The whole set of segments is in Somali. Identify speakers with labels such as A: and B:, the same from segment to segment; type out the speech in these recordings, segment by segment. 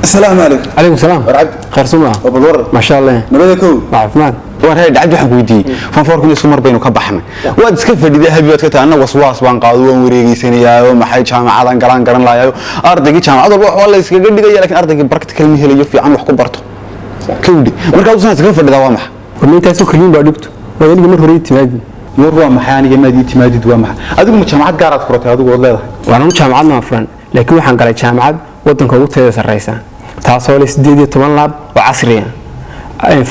A: السلام عليكم.
B: عليكم السلام.
A: ورعد
B: خير سمع.
A: أبو الورد.
B: ما شاء الله.
A: نبدأكوا.
B: عفمان.
C: وأنا دعد واحد ويدي فنفركني سمر بينه كبحنا. واد سكفر دي هبي واد كتانا وسواس بان قاضون وريجي سنيا ومحل جامعة عادن قران لا يو أرضي جامعة هذا والله يسكت قدي لكن أرضي بركة كلمة هي اللي يفي عن وحكم برته. كودي. مركز وصلنا سكفر دي دوامح.
B: ومن تاسو كلين بعدبته. وين جمر هريت تمادي.
C: مروا محياني جمادي تمادي دوامح. هذا مجتمعات قارات فرته هذا والله.
B: وأنا مجتمعات ما فرن لكن وحن قال جامعات ودن كوت هذا الرئيس. taasoo leh 18 laab oo casri ah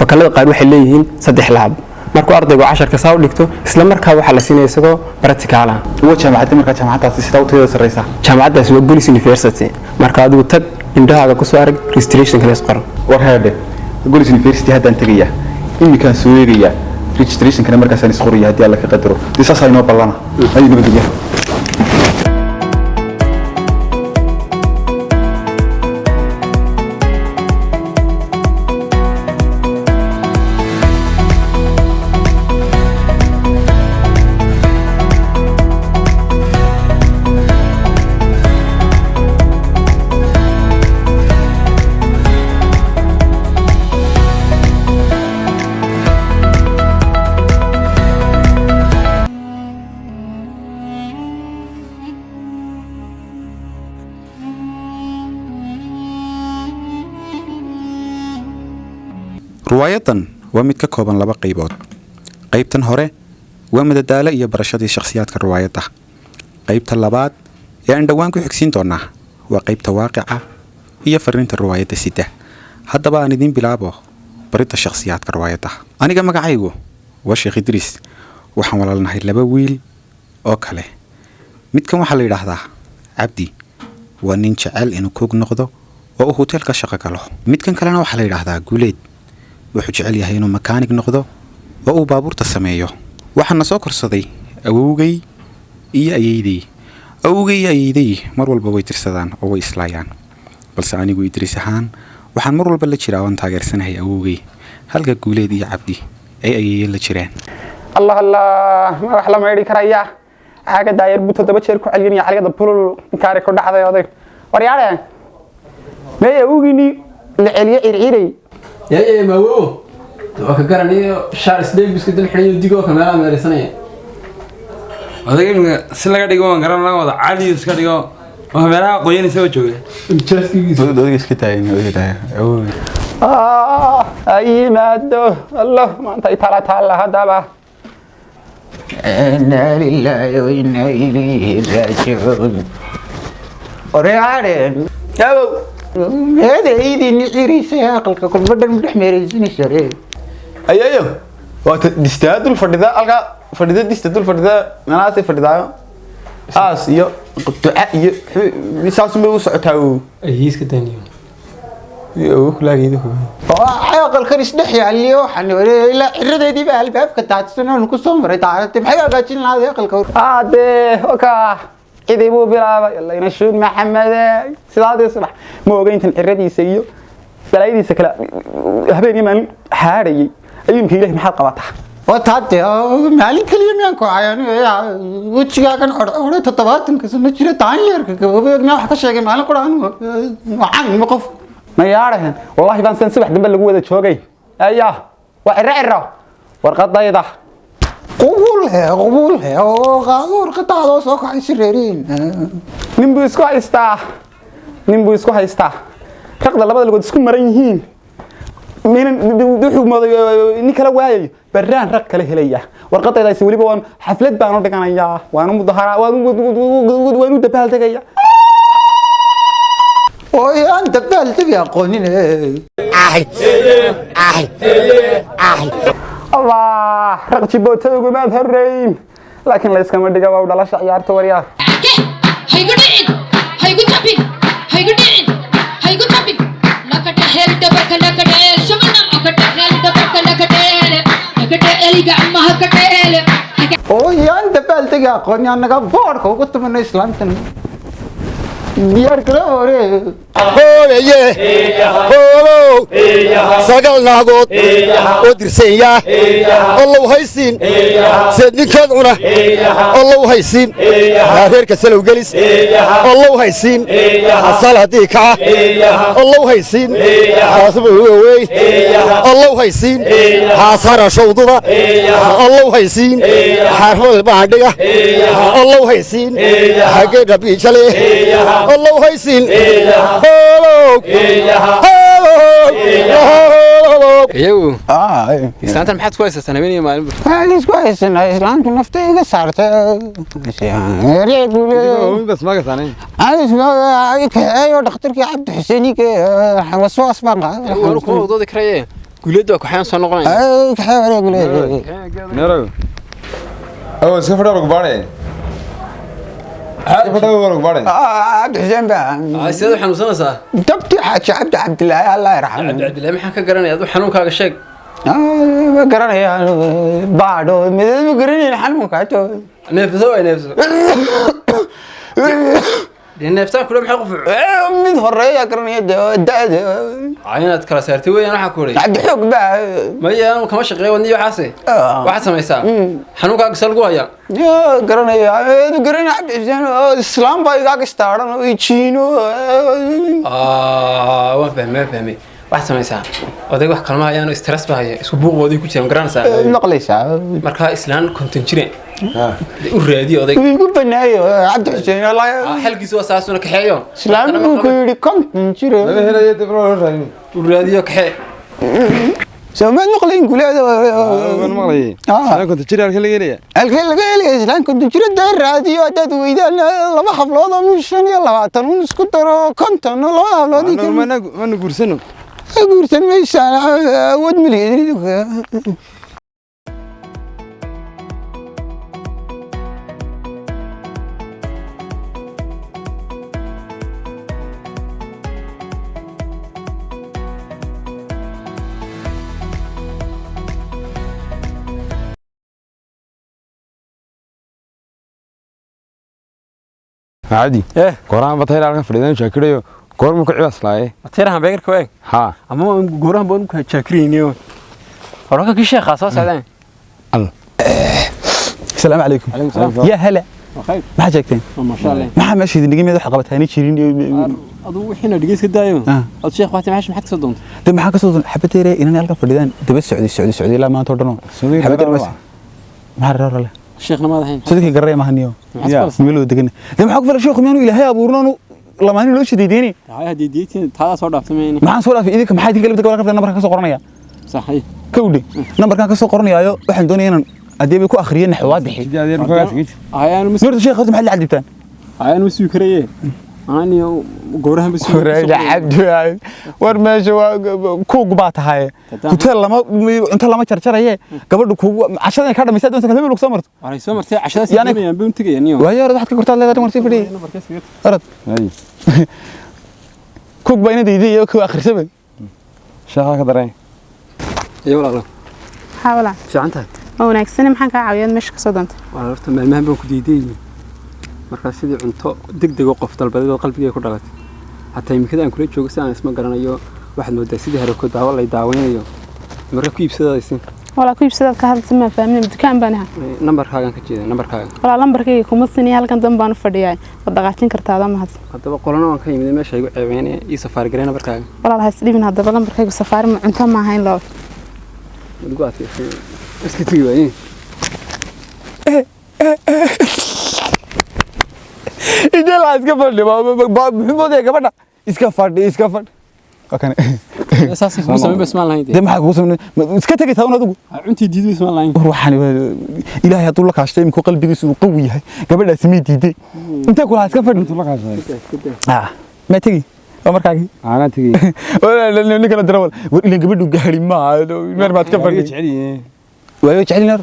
B: fakallada qaar waxay leeyihiin 3 laab markuu ardaygu 10 ka soo dhigto isla markaa waxa la siinay isagoo practical ah
C: jaamacadda markaa jaamacadaasi sida u teeda sareysa
B: jaamacaddaas waa Golis University marka adigu tag indhahaaga ku soo arag registration kale isqor
C: war hayde Golis University haddaan tagaya imika soo eegaya registration kana markaas aan isqoriyo haddii alla ka qadaro disaas ay noo ballana ay nabadgelyo
D: روايتان ومد ككوبان لبا قيبود قيبتان هوري ومددالة iyo barashadii shakhsiyaadka riwaayada qaybta labaad ee aan dhawaan ku xigsiin doonaa waa qaybta waaqica iyo fariinta riwaayada sida haddaba aan idin bilaabo barita shakhsiyaadka riwaayada aniga magacaygu waa Sheekh Idris waxaan walaalnahay laba wiil oo kale midkan waxa la yiraahdaa Abdi waa nin jecel inuu koog noqdo oo hotelka shaqo galo midkan kalena waxa la yiraahdaa Guuleed wuxuu jecel yahay inuu makaanig noqdo oo uu baabuurta sameeyo waxaan soo korsaday awowgay iyo ayeeyday mar walba way tirsadaan oo way islaayaan balse anigu Idris ahaan waxaan mar walba la jiraa waan taageersanahay awowgay halka Guuleed iyo Cabdi ay ayeeyay la jireen
E: الله ما wax la meeydi karaya aaga daayir bu 7 jeer ku celiyay xalqada bulul kaari ku dhacday oday waryaare meey awowgini la celiye irciiray
F: يا ما هو وكقرني شهر سديد بس كده الحين يديكوا كمان ما رسنيه
G: هذا سلا كده يقول قرنا وضع عادي بس كده يقول وهمنا قويين يسوي شو
C: دودي اسكتاين
E: اي مادو الله ما انت تعالى هذا با
H: إنا لله وإنا إليه راجعون وريعان هذا عيدي نعيري سياقلك كل بدل مدحميري زيني سري
C: ايو دستادل فديدا القا فديدا دستادل فديدا مناسي فديدا اس iyo duca iyo misaas ma u socotaa
F: ايس كدانيو
C: iyo laageedo
H: عاقل كان يسدحي عليه وحن لا عرديدي با البابka taadsan ku soo maray taartay maxay agaajin lahayd aqalka
E: ade oka idii buu bilaabay yalla ina shuud maxamed sidaadii subax ma ogeyntan ciradiisa iyo salaadiisa kala habeen iman haarayay ayuu ilaahay maxaa qabataa
H: وتعدي مالي كلمة أنكو عيان وجهك كان أوره تطبعت إنك سمعت جرا تانير كبوبي واحد شيء مالي قرآن وعن مقف
E: ما يعرفن والله بان سن سبح دنبل لغو ودا joogay ayaa waa warqad dayda
H: قبولها وقالوا قطعوا سوق عن سريرين
E: nimbu isku haystaa raqda labada lagood isku maran yihiin min wuxuu mooday in kala waayay baraan raq kala helaya warqadaydaasi waliba waan xaflad baan u dhiganayaa waan mudahara waan u dabaal tagaya
H: ويا أنت بتبي أقولين
E: الله رقتي بوتوغو ما هرين لكن لا اسكما دغا waa dhalasha ciyaarta wariyaa
I: haygu tapin lakata hel dabarka lakata el shamana makata hel dabarka lakata eliga amma hakata el
H: ويا أنت بتبي أقولين أنا قبورك وقلت من إسلام diyaar kale hore
A: hooyaye hoobow sagal naagood oo dirseenya allow haysiin seed ninkeed cuna allow haysiin reerka salow gelis allow haysiin asal haddii kaca allow haysiin haasabawey allow haysiin haasara shawduda allow haysiin xaarfada baandhiga allow haysiin hageedha biijale allow haysiin
F: iyagu islaantan maxaad ku haysataa habeenaya maalin
H: waxaan isku haysanaa islaantu nafta iga saartay
G: bas ma gasanay
H: kaxeeyo dhakhtarkii cabdi xuseenike waswaas baan
F: waanu kuma wadaodi karaye guuleed waa kaxayaan soo noqonaya
H: kaxee wareeg
G: neero oo iska fadhiyo lagu baadhay iska fadhiyo lagu baadhay
H: cabdi xuseen baa
F: sidaad u xanuunsanaysaa
H: dabti xaaji cabdi cabdilaahi allah yarxamo
F: cabdilaahi maxaan ka garanaya aduu xanuunkaaga sheeg
H: ma garanaya baadho mideed ma garanayn xanuunkaato
F: neefso way neefso dee neeftaan kule maxaa qufuc
H: mid horeeya garanaya da'da
F: inaad kala saartay weeyaan waxaa ku odhay
H: cabdi xoog baa
F: maya anu kama shaqeeyo wadniyo waxaase waxaad samaysaa xanuunkaaga sal gu haya
H: garanaya garanaya cabdi xuseen islaam baa igaaga istaaran oo jiino
F: waan fahmay waxaad samaysaa oday wax kalma hayaan stress baa haya isku buuqoodii ku jiraan garanaysaa
H: maqlaysaa
F: markaa islaan konton jire u raadiyo oday
H: igu banaayo cabdi xuseen
F: xalkiisu waa saasuna kaxeeyo
H: islaam buu ku yidhi konton jire
G: laga helayo dib loo raadin
F: u raadiyo kaxee
H: soomaad maqlayn guleeda
G: waan maqlayay islaan konton jir halka laga helaya
H: halkee laga helaya islaan konton jire daa raadiyo haddaad weydaan laba hablood oo 25 un isku daro konton laba hablood
G: mana guursano
H: guursan maysaan awood malihidin
G: عادي قران بطير على فريدان شاكريو قرم كعباس لاي
F: تيرها beegarka weeg
G: ها
F: ama goorahan baan ka jaakriiniyo horaka ki sheekha soo saadan
E: السلام عليكم يا هلا ما جاكتين
F: ما شاء الله
E: ما ماشي دي نجمه waxa qabatani jirin
F: adu wixina dhigeys ka daayo ad sheekh waati maxay maxad ka soo doonto
E: de maxaa ka soo doon xabateere inaan halka fadhidaan daba socdi ilaa maanta oo dhano xabateere bas ma rarale
F: sheekhna ma ahayn
E: sidii garay ma haniyo meel oo degan de maxaa ku filan sheekhu miyaanu ilaahay abuurnaanu lamaani loo shideeyeen
F: hadii diitiin taada soo dhaaftay
E: maxaan soo dhaafay idinka maxay idinka labada ka nambarka ka soo qoranaya
F: saxay
E: kawdi nambarka ka soo qoranayo waxaan doonayaa inaan adii ku akhriyeen naxwaadixi
F: ayaan
E: marta sheekh maxay la cadibtaan
F: ayaan masuu karayee أنا قورها بس
E: عبد ورماش كوك باتها كنت لما أنت لما ترى قبل كوك عشان كذا مثال أنت كلامي لك سمرت
F: على سمرت عشان يعني بنتجي يعني
E: وهي رضحت كرت الله ده مرتي فري أرد كوك بين دي كوك آخر سبب
G: شاها كدرين
F: أيوة والله
J: حاول
F: شو عنتها
J: أو نكسني محن كعيان مش كصدنت
F: والله رحت ما بنك ديدي marka sidii cunto degdeg oo qof dalbaday oo qalbiga ku dhalatay hatta imikada aan kula joogo si aan isma garanayo waxaad moodaa sidii hore ku daawo lay daawanayo marka ku iibsadaysan
J: wala ku iibsadaad ka hadalta ma fahmin dukaan baan ahaa
F: nambarkaagan ka jeedaa nambarkaaga
J: wala lambarkayga kuma sinay halkan dan baan fadhiyay wad dhaqaajin kartaa ma had
F: hadaba qolana waan ka yimid meesha igu ceebeynay ii safaar gareena nambarkaaga
J: wala haas dhibin hadaba lambarkayga safaar ma cunto ma ahayn loo
F: ugu aadkay iska tigi waayeen
E: إذا لا إسكافر محمود يا كمان إسكافر أكان
F: أساسي هو سامي بس ما الله يدي
E: ده ما حكوا سامي إسكتك تهون هذا
F: أنتي ديدو بس ما الله يدي
E: روحاني إلهي يطول لك عشتين كل قلبي يسوي قوي هاي قبل اسمي ديدي أنت كل إسكافر
G: يطول لك عشتين
E: ما تيجي أمر كاجي
G: أنا تيجي
E: ولا لأنه كنا درول اللي قبل قهري ما تكفر
G: يجعلي
E: ويجعلي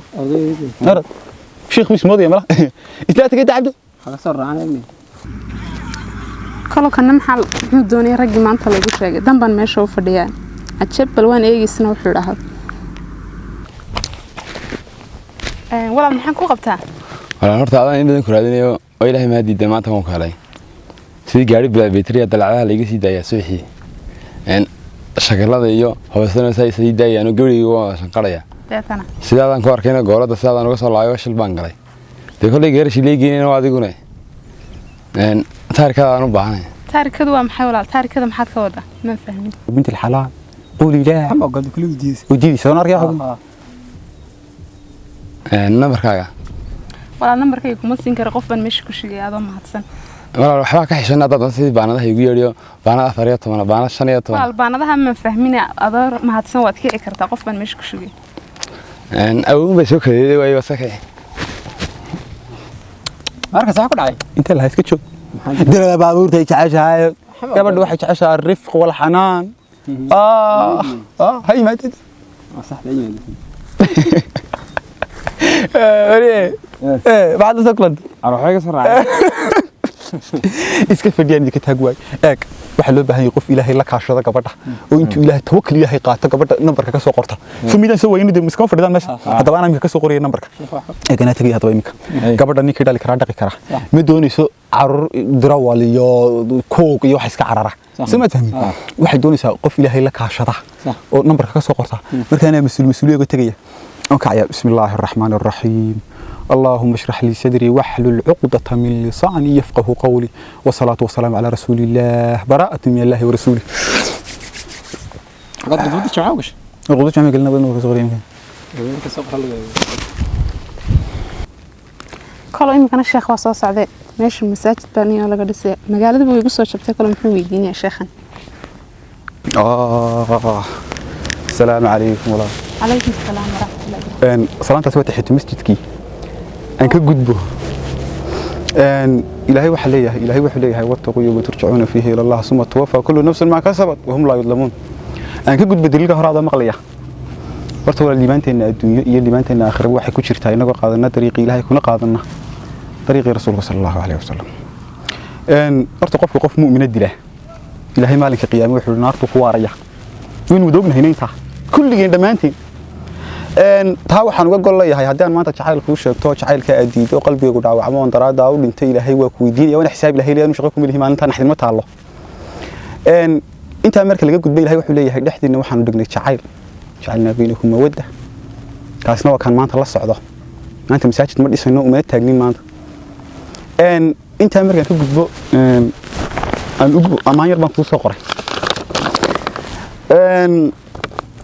E: نار شيخ مش ماضي يا ملا إسلاتك أنت عبده
F: خلاص الرعانة
J: كلو كنا محل دوني رجع ما أنت لقيت شيء دم بان ماشوا فديان أتشب بالوان إيه سنة وحرها ولا محن كو قبتها
G: ولا نرت هذا إن بدنا كرادين يو وإلهي ما دي دمعت هم كهلاي sidii gaari batteriya dalacadaha laga sii daayaa suuxii shaqalada iyo hoosana sii daayaan guriga waa shanqaraya sidaan ku arkayna goolada sidaan uga soo laayo shil baan galay de kolay geerish leegeeyeen oo adiguna taarikada aan u baahanay
J: taarikadu waa maxay walaal taarikada maxaad ka wada ma fahmin
E: bint الحلال قولي لا
F: ama qad kullu diis
E: ودي سو نرجع
G: nambarkaaga
J: walaal nambarkayga kuma siin karo qof baan meesha ku shigay adoo mahadsan
G: walaal waxba ka xishanaa dad sidii baanadaha igu yeeriyo baanada 14 baanada 15
J: walaal baanadaha ma fahmin adoo mahadsan waad kici kartaa qof baan meesha ku shigay
G: awoow bay soo kaleeyay way wasakay
F: marka sax ku dhacay
E: انت اللي هيسكت شو دلوقتي بابورتي جعشها قبل واحد جعشها الرفق والحنان هاي ما تدري
F: صح دايما
E: بعد سكلد
F: اروح حاجه سرعه
E: iska fadhiyaan idinka taag waay eeg waxa loo baahan yahay qof ilaahay la kaashada gabadha oo intuu ilaahay tawakkul ilaahay qaato gabadha numbarka ka soo qorta sumidan soo weynida miska fadhidaan meesha hadaba aan ka soo qoriyay numbarka eegana tagay hadaba imika gabadha ninkii dhali kara dhaqi kara ma doonayso carur dirawal iyo koog iyo wax iska carara sama fahmin waxay doonaysaa qof ilaahay la kaashada oo numbarka ka soo qorta markaana mas'uuliyad tagaya okay bismillaahir rahmaanir rahiim اللهم اشرح لي صدري واحلل عقدة من لساني يفقه قولي والصلاة والسلام على رسول الله براءة من الله ورسوله
F: قد بدي تعاوش
E: غلطت عم قلنا بدنا صغيرين
J: كلو يمكن الشيخ وصل سعداء ماشي المساجد بانية ولا قدس مقالة بو يقصوا شبتك كلهم حلو يديني يا شيخنا
E: السلام عليكم ورحمة
J: عليكم السلام ورحمة الله وبركاته
E: صلاة تحت مسجدك أن كجدبه أن إلهي وحليه إلهي وحليه واتقوا يوم ترجعون فيه إلى الله ثم توفى كل نفس ما كسبت وهم لا يظلمون أن كجدب دليل هذا مقلية ورتوا اللي بانتين الدنيا اللي بانتين آخر واحد كشرتها إنه قادنا طريق إلهي كنا قادنا طريق رسول الله صلى الله عليه وسلم أن ارتقف وقف مؤمن الدله إلهي مالك قيامه وحول النار تقواريه وين ودوبنا هنا صح كل جين دمانتين taa waxaan uga gol leeyahay haddii aan maanta jacayl kuu sheegto jacaylka aad diido qalbigaagu dhaawacmo on daraada u dhintay ilaahay waa ku weydiinaya wana xisaab ilaahay leeyahay shaqo kuma lihi maalinta naxdin ma taalo inta marka laga gudbay ilaahay wuxuu leeyahay dhaxdiina waxaan u dhignay jacaylna baynakum mawadda kaasna waa kan maanta la socdo maanta masaajid ma dhisayno uma taagnin maanta inta markaan ka gudbo aan ugu amaan yar baan ku soo qoray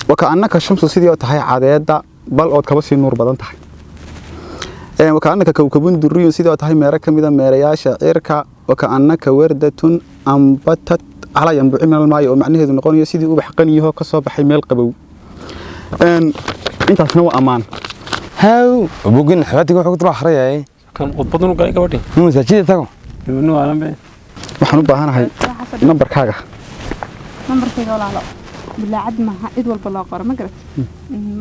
E: وكأنك الشمس سيدي وتحيا عادة بل أو كبسي النور بدن تحي وكأنك كوكب دري سيدي وتحيا ميرك ميدا ميريا شعيرك وكأنك وردة أنبتت على ينبع من الماء ومعنيه ذو نقول سيدي وبحقني هو كصاب حميل قبو أنت شنو أمان
G: هاو بوجن حياتك وحكت راح ريا
F: كان قطبنا وقاعد كبرتي
G: مو ساجد تاكو
F: منو عالم بيه
E: waxaan u baahanahay numberkaaga
J: numberkayga walaalo bilaacad maaha cid walba loo qoro ma garat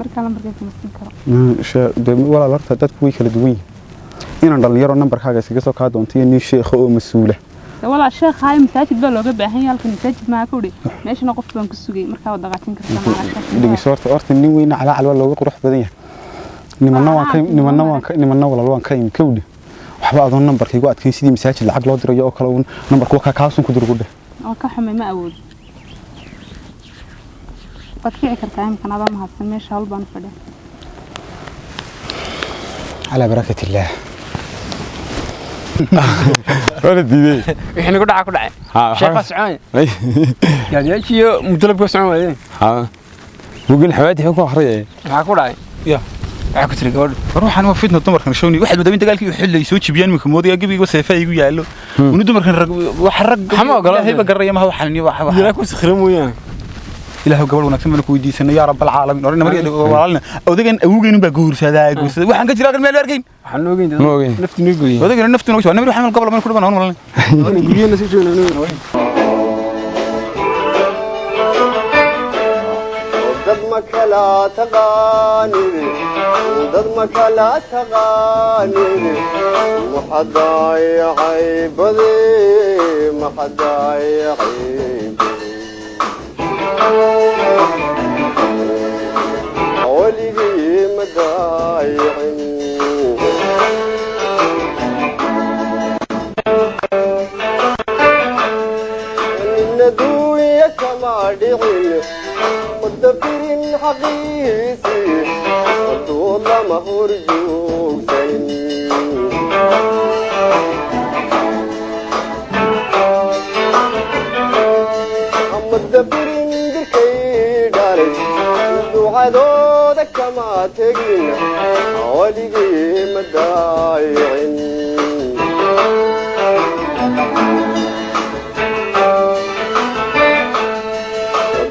J: marka numberkayga kuma siin karo
E: walaal horta dadku way kala duwan yihiin inaan dhalinyaro numberkaaga iskaga soo kaa doonto iyo nin sheekh oo mas'uul ah
J: walaal sheekh hay masaajid baa looga baahan yahay halkan masaajid ma ka wadi meeshana qof baan ku sugay marka wada qaatin kartaa maalasha
E: dhigay horta nin weyn calacal waa looga qurux badan yahay nimanna walaal waan ka imin kawdi waxba adoon numberkaygu adkayn sidii masaajid lacag loo dirayo oo kale numberku ka kaasun ku dirgu dheh
J: oo ka xumay ma awood badkici kartaa imkan adaa mahadsan meesha hal baan fadhiya
E: على بركة الله
G: ولدي
F: إحنا كنا عاكل عين شيخ سعان يعني إيش يو مطلب سعان وين
G: ها بوجن حياتي حكوا حرية
F: عاكل عين
E: يا
F: عاكل تريقول
E: روح أنا وفيتنا الدمر كان شوني واحد مدام أنت قال كي يحل يسوي بيان من كمودي أجيب وسيفا يجوا يعلو وندمر كان وحرق
F: حما قال
E: هي بقرية ما هو حلني واحد
F: يلاك وسخرم وياه
E: إلهي قبل ونكتم من كويدي سنة يا رب العالمين ورينا مريض وعلنا أو ذكين أوجين بجور سداق وحنا كتير راجل مال ورجين
F: حنا وجين نفط نيجي
E: وذكين نفط نوش أنا مريض حمل قبل ما نكون بنهون ولا
F: نيجي نسيجون أنا وين
A: ضدمك لا تغاني ضدمك لا تغاني محداي عيبذي محداي عيبذي ولي مدايعين دعين مدبرين حقيسي طول ما هرجوسين مدبرين دركي داري دعادودك كما تجين ولقي مدايعين